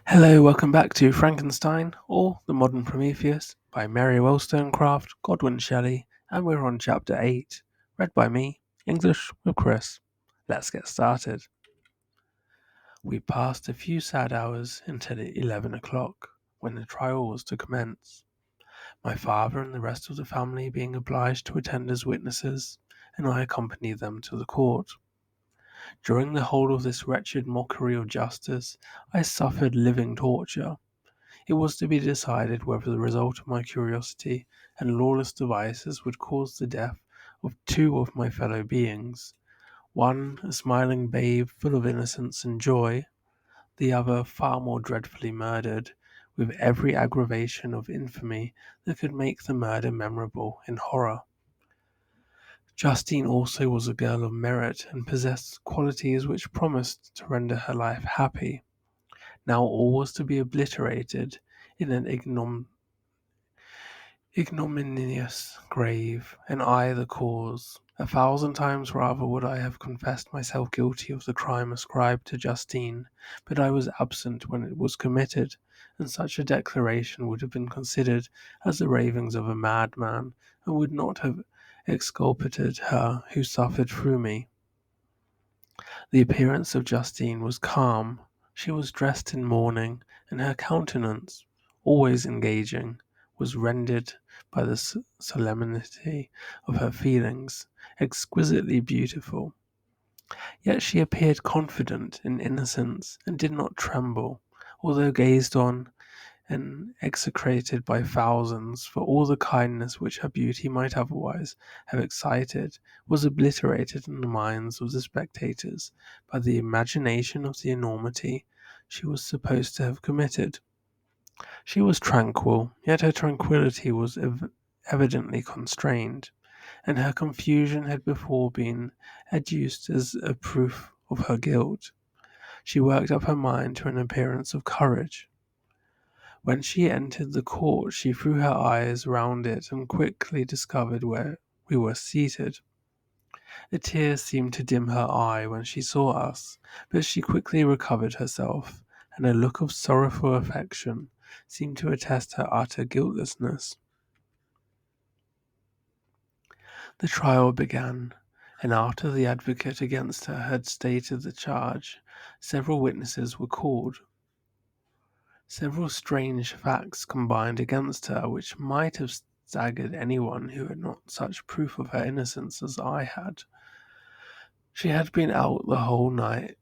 Hello, welcome back to Frankenstein, or The Modern Prometheus, by Mary Wollstonecraft, Godwin Shelley, and we're on Chapter 8, read by me, English with Chris. Let's get started. We passed a few sad hours until 11 o'clock, when the trial was to commence, my father and the rest of the family being obliged to attend as witnesses, and I accompanied them to the court. During the whole of this wretched mockery of justice, I suffered living torture. It was to be decided whether the result of my curiosity and lawless devices would cause the death of two of my fellow beings, one a smiling babe full of innocence and joy, the other far more dreadfully murdered, with every aggravation of infamy that could make the murder memorable in horror. Justine also was a girl of merit and possessed qualities which promised to render her life happy. Now all was to be obliterated in an ignominious grave, and I the cause. 1,000 times rather would I have confessed myself guilty of the crime ascribed to Justine, but I was absent when it was committed, and such a declaration would have been considered as the ravings of a madman, and would not have exculpated her who suffered through me. The appearance of Justine was calm. She was dressed in mourning, and her countenance, always engaging, was rendered by the solemnity of her feelings exquisitely beautiful. Yet she appeared confident in innocence, and did not tremble, although gazed on and execrated by thousands, for all the kindness which her beauty might otherwise have excited was obliterated in the minds of the spectators by the imagination of the enormity she was supposed to have committed. She was tranquil, yet her tranquillity was evidently constrained, and her confusion had before been adduced as a proof of her guilt. She worked up her mind to an appearance of courage. When she entered the court, she threw her eyes round it and quickly discovered where we were seated. A tear seemed to dim her eye when she saw us, but she quickly recovered herself, and a look of sorrowful affection seemed to attest her utter guiltlessness. The trial began, and after the advocate against her had stated the charge, several witnesses were called. Several strange facts combined against her which might have staggered anyone who had not such proof of her innocence as I had. She had been out the whole night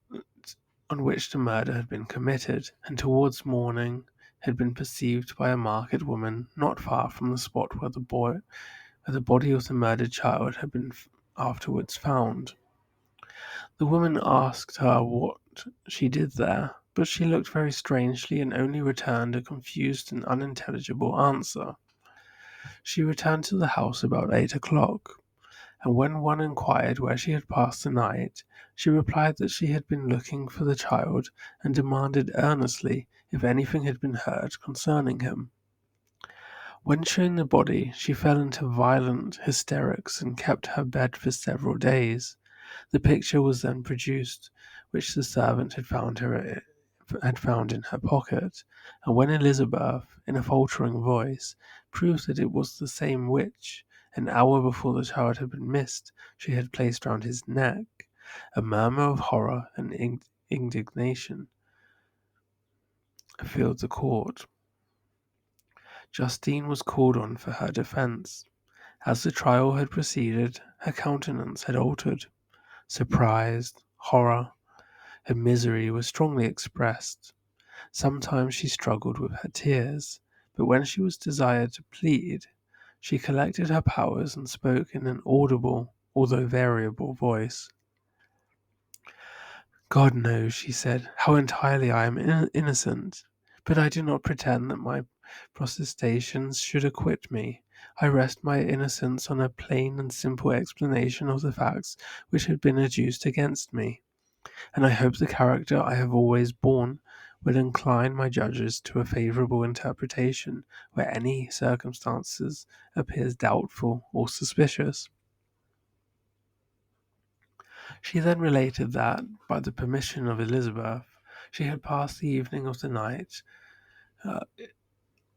on which the murder had been committed, and towards morning had been perceived by a market woman not far from the spot where the body of the murdered child had been afterwards found. The woman asked her what she did there, but she looked very strangely and only returned a confused and unintelligible answer. She returned to the house about 8 o'clock, and when one inquired where she had passed the night, she replied that she had been looking for the child, and demanded earnestly if anything had been heard concerning him. When shown the body, she fell into violent hysterics and kept her bed for several days. The picture was then produced, which the servant had found in her pocket, and when Elizabeth, in a faltering voice, proved that it was the same which, an hour before the child had been missed, she had placed round his neck, a murmur of horror and indignation filled the court. Justine was called on for her defence. As the trial had proceeded, her countenance had altered. Surprise, horror, and misery were strongly expressed. Sometimes she struggled with her tears, but when she was desired to plead, she collected her powers and spoke in an audible, although variable voice. God knows, she said, how entirely I am innocent, but I do not pretend that my protestations should acquit me. I rest my innocence on a plain and simple explanation of the facts which had been adduced against me, and I hope the character I have always borne will incline my judges to a favourable interpretation where any circumstances appears doubtful or suspicious. She then related that, by the permission of Elizabeth, She had passed the evening of the night uh,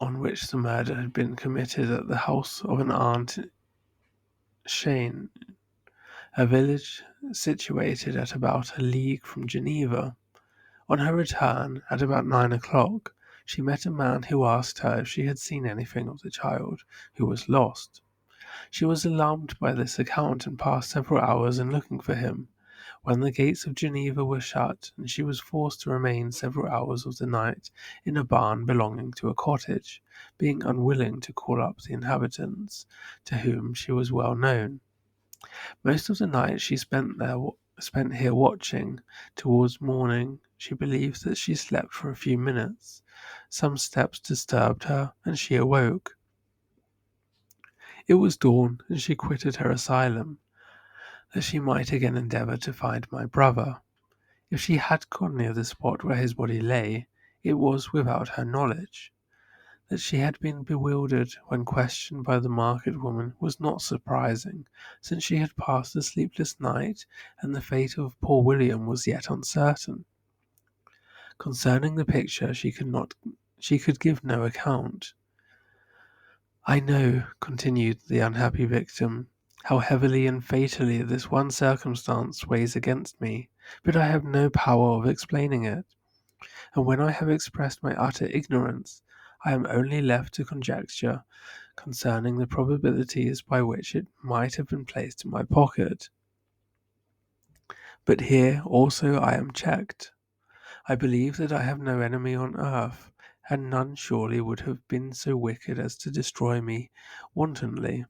on which the murder had been committed at the house of an aunt Shane, a village situated at about a league from Geneva. On her return, at about 9 o'clock, she met a man who asked her if she had seen anything of the child who was lost. She was alarmed by this account and passed several hours in looking for him, when the gates of Geneva were shut, and she was forced to remain several hours of the night in a barn belonging to a cottage, being unwilling to call up the inhabitants, to whom she was well known. Most of the night she spent here watching. Towards morning, she believes that she slept for a few minutes. Some steps disturbed her, and she awoke. It was dawn, and she quitted her asylum, that she might again endeavour to find my brother. If she had gone near the spot where his body lay, it was without her knowledge. That she had been bewildered when questioned by the market woman was not surprising, since she had passed a sleepless night, and the fate of poor William was yet uncertain. Concerning the picture she could give no account. I know, continued the unhappy victim, how heavily and fatally this one circumstance weighs against me, but I have no power of explaining it, and when I have expressed my utter ignorance, I am only left to conjecture concerning the probabilities by which it might have been placed in my pocket. But here also I am checked. I believe that I have no enemy on earth, and none surely would have been so wicked as to destroy me wantonly.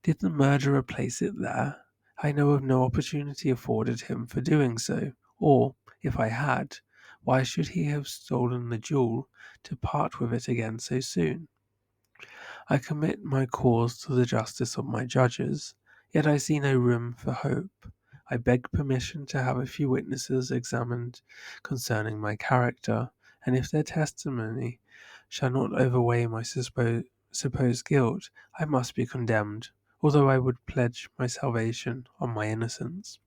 Did the murderer place it there? I know of no opportunity afforded him for doing so, or, if I had, why should he have stolen the jewel to part with it again so soon? I commit my cause to the justice of my judges, yet I see no room for hope. I beg permission to have a few witnesses examined concerning my character, and if their testimony shall not overweigh my supposed guilt, I must be condemned, although I would pledge my salvation on my innocence.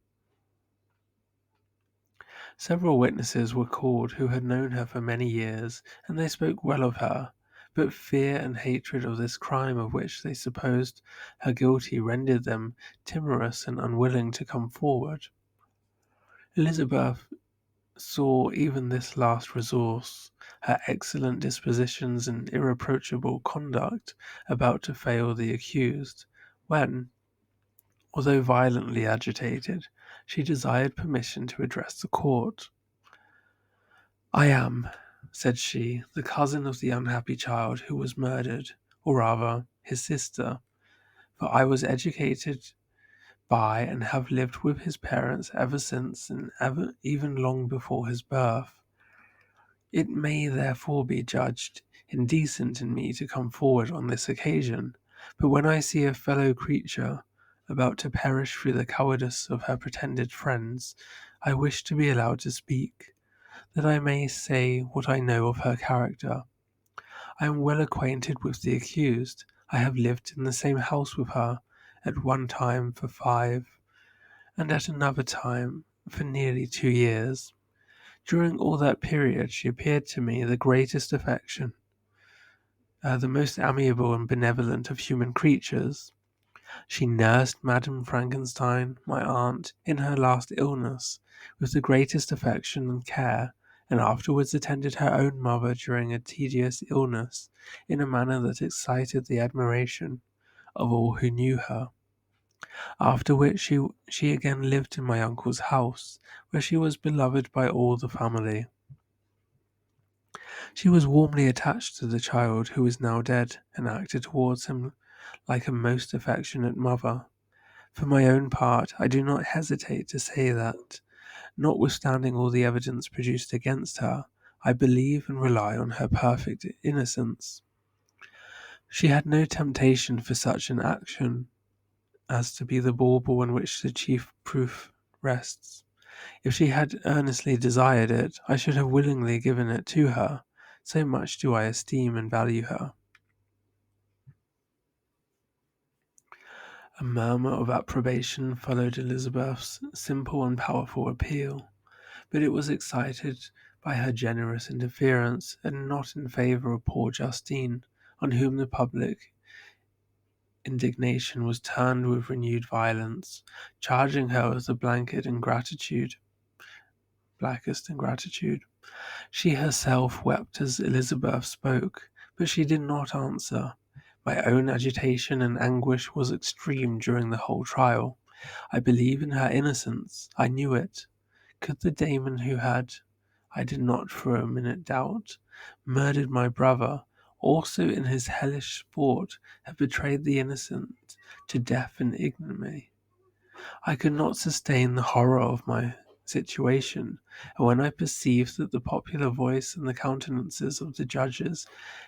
Several witnesses were called who had known her for many years, and they spoke well of her, but fear and hatred of this crime of which they supposed her guilty rendered them timorous and unwilling to come forward. Elizabeth saw even this last resource, her excellent dispositions and irreproachable conduct, about to fail the accused, when, although violently agitated, she desired permission to address the court. I am, said she, the cousin of the unhappy child who was murdered, or rather, his sister, for I was educated by and have lived with his parents ever since and even long before his birth. It may therefore be judged indecent in me to come forward on this occasion, but when I see a fellow creature about to perish through the cowardice of her pretended friends, I wish to be allowed to speak, that I may say what I know of her character. I am well acquainted with the accused. I have lived in the same house with her, at one time for 5, and at another time for nearly 2 years. During all that period she appeared to me the greatest affection, the most amiable and benevolent of human creatures. She nursed Madame Frankenstein, my aunt, in her last illness, with the greatest affection and care, and afterwards attended her own mother during a tedious illness, in a manner that excited the admiration of all who knew her. After which she again lived in my uncle's house, where she was beloved by all the family. She was warmly attached to the child who is now dead, and acted towards him like a most affectionate mother. For my own part, I do not hesitate to say that, notwithstanding all the evidence produced against her, I believe and rely on her perfect innocence. She had no temptation for such an action as to be the bauble on which the chief proof rests. If she had earnestly desired it, I should have willingly given it to her, so much do I esteem and value her. A murmur of approbation followed Elizabeth's simple and powerful appeal, but it was excited by her generous interference, and not in favour of poor Justine, on whom the public indignation was turned with renewed violence, charging her with the blackest ingratitude. She herself wept as Elizabeth spoke, but she did not answer. My own agitation and anguish was extreme during the whole trial. I believe in her innocence. I knew it. Could the Damon who had, I did not for a minute doubt, murdered my brother, also in his hellish sport have betrayed the innocent to death and ignominy? I could not sustain the horror of my situation, and when I perceived that the popular voice and the countenances of the judges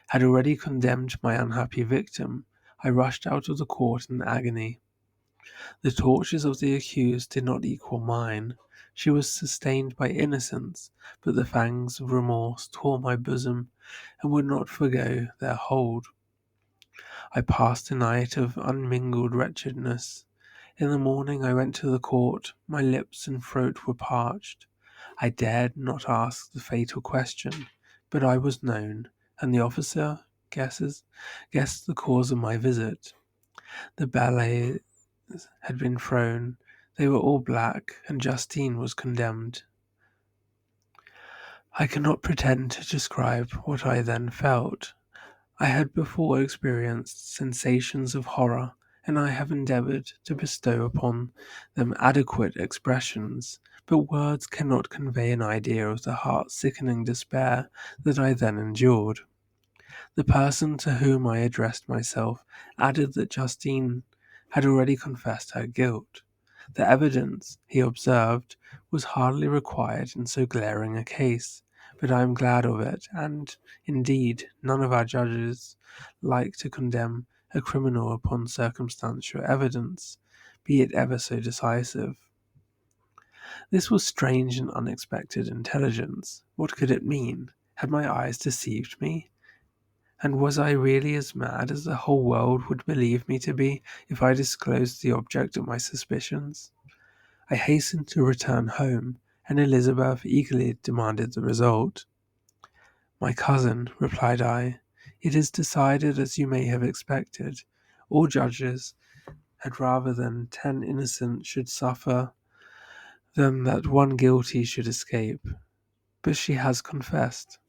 had already condemned my unhappy victim, I rushed out of the court in agony. The tortures of the accused did not equal mine. She was sustained by innocence, but the fangs of remorse tore my bosom and would not forgo their hold. I passed a night of unmingled wretchedness. In the morning I went to the court. My lips and throat were parched. I dared not ask the fatal question, but I was known, and the officer guessed the cause of my visit. The ballets had been thrown. They were all black, and Justine was condemned. I cannot pretend to describe what I then felt. I had before experienced sensations of horror, and I have endeavoured to bestow upon them adequate expressions, but words cannot convey an idea of the heart-sickening despair that I then endured. The person to whom I addressed myself added that Justine had already confessed her guilt. The evidence, he observed, was hardly required in so glaring a case, but I am glad of it, and, indeed, none of our judges like to condemn a criminal upon circumstantial evidence, be it ever so decisive. This was strange and unexpected intelligence. What could it mean? Had my eyes deceived me? And was I really as mad as the whole world would believe me to be if I disclosed the object of my suspicions? I hastened to return home, and Elizabeth eagerly demanded the result. "My cousin," replied I, "it is decided as you may have expected. All judges had rather than 10 innocent should suffer than that one guilty should escape. But she has confessed."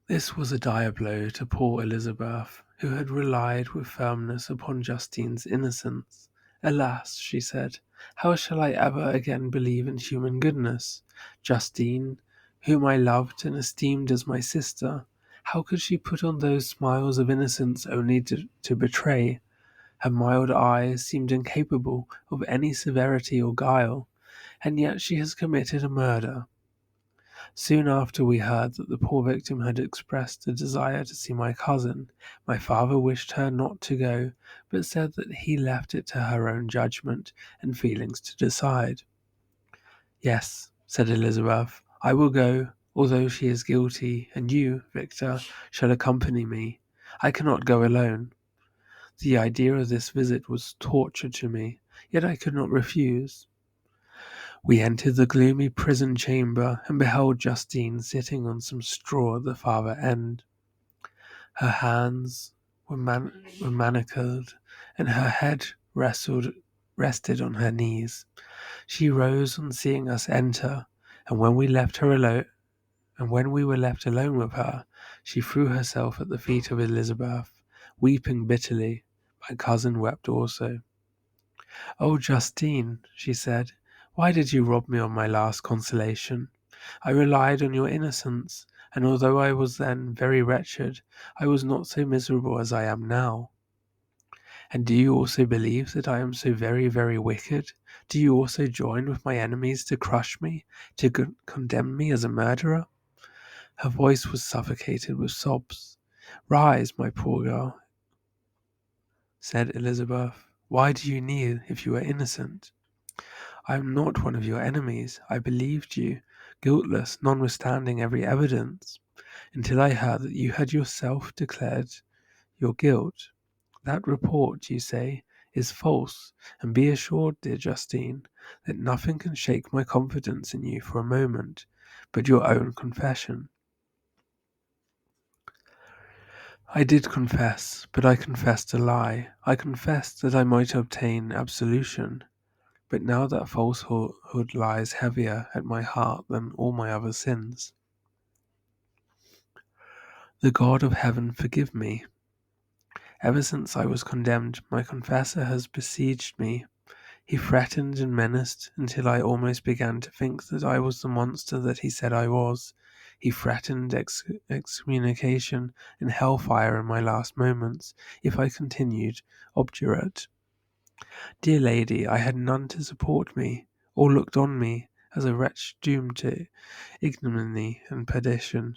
This was a dire blow to poor Elizabeth, who had relied with firmness upon Justine's innocence. "Alas," she said, "how shall I ever again believe in human goodness? Justine, whom I loved and esteemed as my sister, how could she put on those smiles of innocence only to betray? Her mild eyes seemed incapable of any severity or guile, and yet she has committed a murder." Soon after we heard that the poor victim had expressed a desire to see my cousin, my father wished her not to go, but said that he left it to her own judgment and feelings to decide. "Yes," said Elizabeth, "I will go, although she is guilty, and you, Victor, shall accompany me. I cannot go alone." The idea of this visit was torture to me, yet I could not refuse. We entered the gloomy prison chamber, and beheld Justine sitting on some straw at the farther end. Her hands were manacled, and her head rested on her knees. She rose on seeing us enter, and when we were left alone with her, she threw herself at the feet of Elizabeth, weeping bitterly. My cousin wept also. "Oh, Justine," she said, "why did you rob me of my last consolation? I relied on your innocence, and although I was then very wretched, I was not so miserable as I am now. And do you also believe that I am so very, very wicked? Do you also join with my enemies to crush me, to condemn me as a murderer?" Her voice was suffocated with sobs. "Rise, my poor girl," said Elizabeth. "Why do you kneel if you are innocent? I am not one of your enemies. I believed you, guiltless, notwithstanding every evidence, until I heard that you had yourself declared your guilt. That report, you say, is false, and be assured, dear Justine, that nothing can shake my confidence in you for a moment, but your own confession. I did confess, but I confessed a lie. I confessed that I might obtain absolution, but now that falsehood lies heavier at my heart than all my other sins. The God of heaven forgive me. Ever since I was condemned, my confessor has besieged me. He threatened and menaced until I almost began to think that I was the monster that he said I was. He threatened excommunication and hellfire in my last moments if I continued obdurate. Dear lady, I had none to support me, or looked on me as a wretch doomed to ignominy and perdition.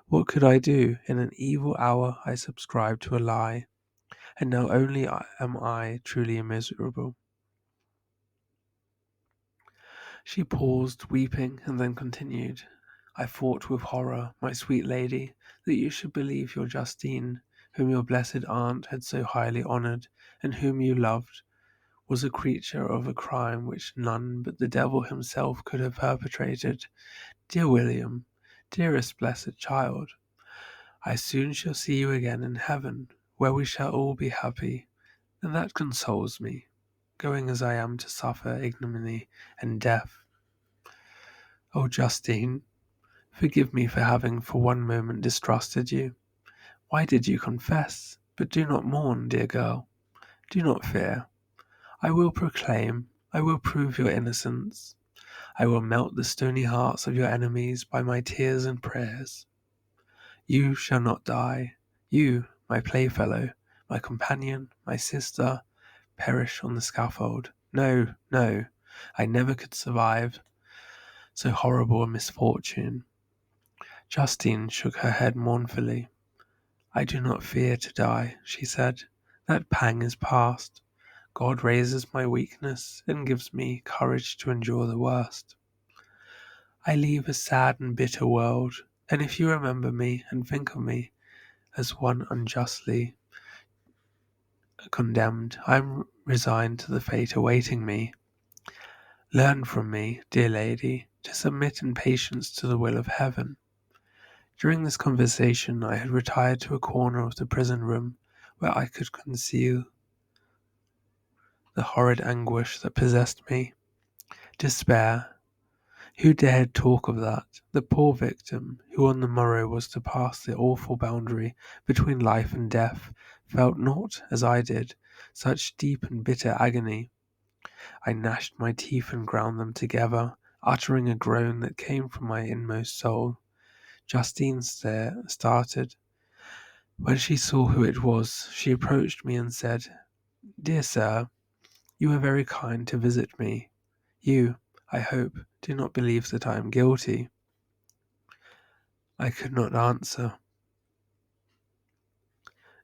What could I do? In an evil hour I subscribed to a lie, and now only am I truly miserable. She paused, weeping, and then continued, I thought with horror, my sweet lady, that you should believe your Justine, whom your blessed aunt had so highly honoured, and whom you loved, was a creature of a crime which none but the devil himself could have perpetrated. Dear William, dearest blessed child, I soon shall see you again in heaven, where we shall all be happy, and that consoles me, going as I am to suffer ignominy and death. Oh, Justine, forgive me for having for one moment distrusted you. Why did you confess? But do not mourn, dear girl. Do not fear. I will proclaim, I will prove your innocence. I will melt the stony hearts of your enemies by my tears and prayers. You shall not die. You, my playfellow, my companion, my sister, perish on the scaffold. No, no, I never could survive so horrible a misfortune. Justine shook her head mournfully. I do not fear to die, she said. That pang is past. God raises my weakness and gives me courage to endure the worst. I leave a sad and bitter world, and if you remember me and think of me as one unjustly condemned, I am resigned to the fate awaiting me. Learn from me, dear lady, to submit in patience to the will of heaven. During this conversation I had retired to a corner of the prison room where I could conceal the horrid anguish that possessed me. Despair. Who dared talk of that? The poor victim, who on the morrow was to pass the awful boundary between life and death, felt not, as I did, such deep and bitter agony. I gnashed my teeth and ground them together, uttering a groan that came from my inmost soul. Justine started. When she saw who it was, she approached me and said, Dear sir, you are very kind to visit me. You, I hope, do not believe that I am guilty. I could not answer.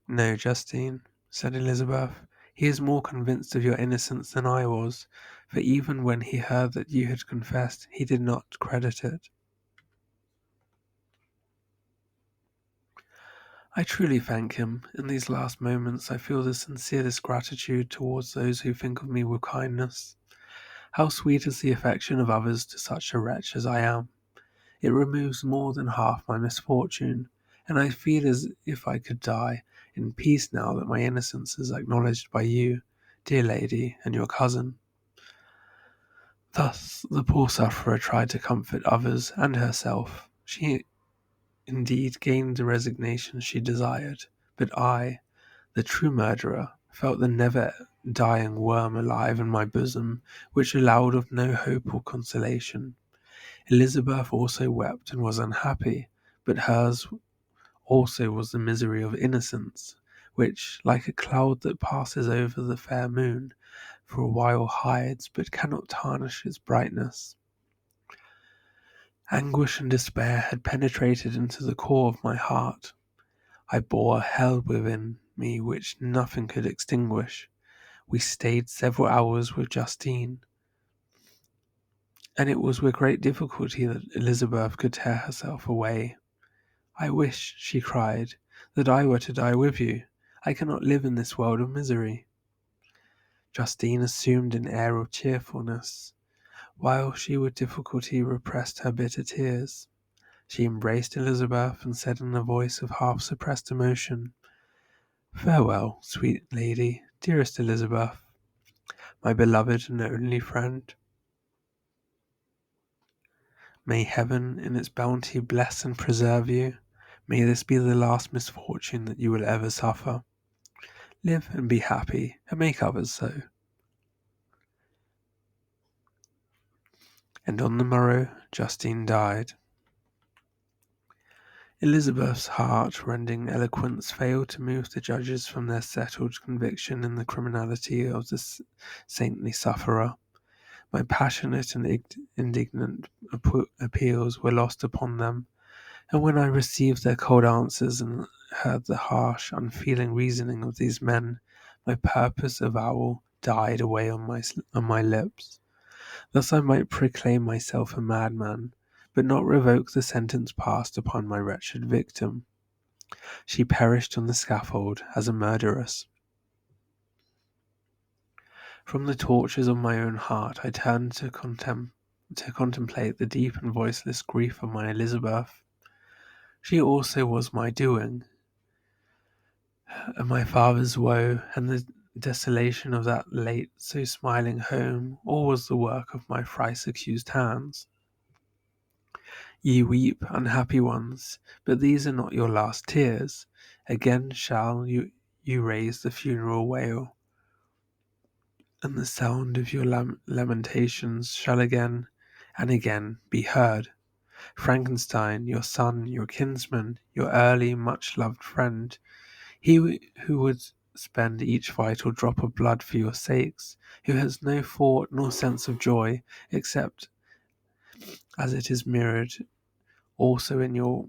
No, Justine, said Elizabeth, he is more convinced of your innocence than I was, for even when he heard that you had confessed, he did not credit it. I truly thank him. In these last moments I feel the sincerest gratitude towards those who think of me with kindness. How sweet is the affection of others to such a wretch as I am. It removes more than half my misfortune, and I feel as if I could die in peace now that my innocence is acknowledged by you, dear lady, and your cousin. Thus the poor sufferer tried to comfort others and herself. She indeed gained the resignation she desired, but I, the true murderer, felt the never-dying worm alive in my bosom, which allowed of no hope or consolation. Elizabeth also wept and was unhappy, but hers also was the misery of innocence, which, like a cloud that passes over the fair moon, for a while hides, but cannot tarnish its brightness. Anguish and despair had penetrated into the core of my heart. I bore a hell within me which nothing could extinguish. We stayed several hours with Justine, and it was with great difficulty that Elizabeth could tear herself away. I wish, she cried, that I were to die with you. I cannot live in this world of misery. Justine assumed an air of cheerfulness, while she with difficulty repressed her bitter tears. She embraced Elizabeth and said in a voice of half-suppressed emotion, "Farewell, sweet lady, dearest Elizabeth, my beloved and only friend. May heaven in its bounty bless and preserve you. May this be the last misfortune that you will ever suffer. Live and be happy, and make others so." And on the morrow Justine died. Elizabeth's heart-rending eloquence failed to move the judges from their settled conviction in the criminality of the saintly sufferer. My passionate and indignant appeals were lost upon them, and when I received their cold answers and heard the harsh, unfeeling reasoning of these men, my purpose avowal died away on my lips. Thus I might proclaim myself a madman, but not revoke the sentence passed upon my wretched victim. She perished on the scaffold as a murderess. From the tortures of my own heart I turned to contemplate the deep and voiceless grief of my Elizabeth. She also was my doing, and my father's woe, and the desolation of that late so smiling home, all was the work of my thrice accused hands. Ye weep, unhappy ones, but these are not your last tears. Again shall you raise the funeral wail, and the sound of your lamentations shall again and again be heard. Frankenstein, your son, your kinsman, your early, much-loved friend, he who would spend each vital drop of blood for your sakes, who has no thought nor sense of joy, except as it is mirrored also in your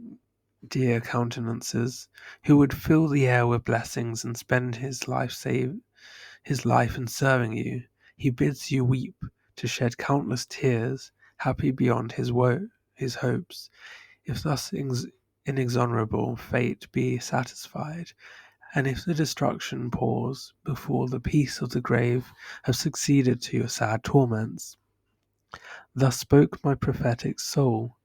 dear countenances, who would fill the air with blessings and spend his life in serving you, he bids you weep, to shed countless tears, happy beyond his hopes. If thus inexorable fate be satisfied, and if the destruction pause before the peace of the grave have succeeded to your sad torments. Thus spoke my prophetic soul,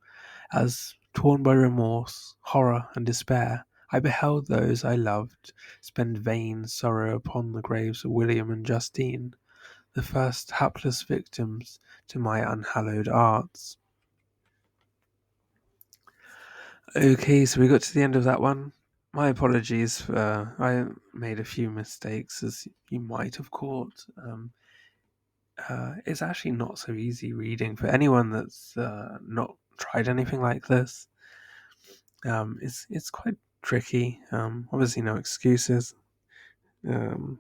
as, torn by remorse, horror, and despair, I beheld those I loved spend vain sorrow upon the graves of William and Justine, the first hapless victims to my unhallowed arts. Okay, so we got to the end of that one. My apologies for I made a few mistakes, as you might have caught. It's actually not so easy reading for anyone that's not tried anything like this. It's quite tricky. Obviously, no excuses.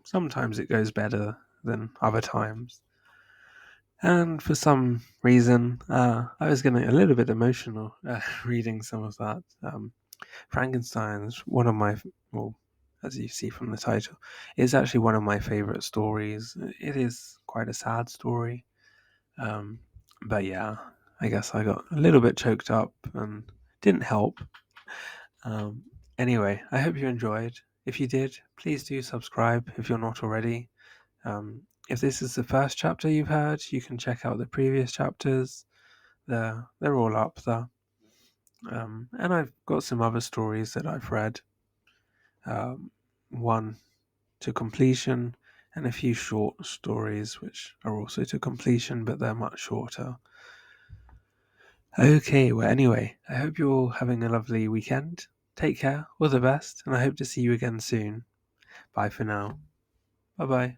Sometimes it goes better than other times. And for some reason, I was getting a little bit emotional reading some of that. Frankenstein is one of my, well, as you see from the title, is actually one of my favorite stories. It is quite a sad story. But yeah, I guess I got a little bit choked up and didn't help. Anyway, I hope you enjoyed. If you did, please do subscribe if you're not already. If this is the first chapter you've heard, you can check out the previous chapters. They're all up there. And I've got some other stories that I've read. One to completion, and a few short stories which are also to completion, but they're much shorter. Okay, well, anyway, I hope you're all having a lovely weekend. Take care, all the best, and I hope to see you again soon. Bye for now. Bye bye.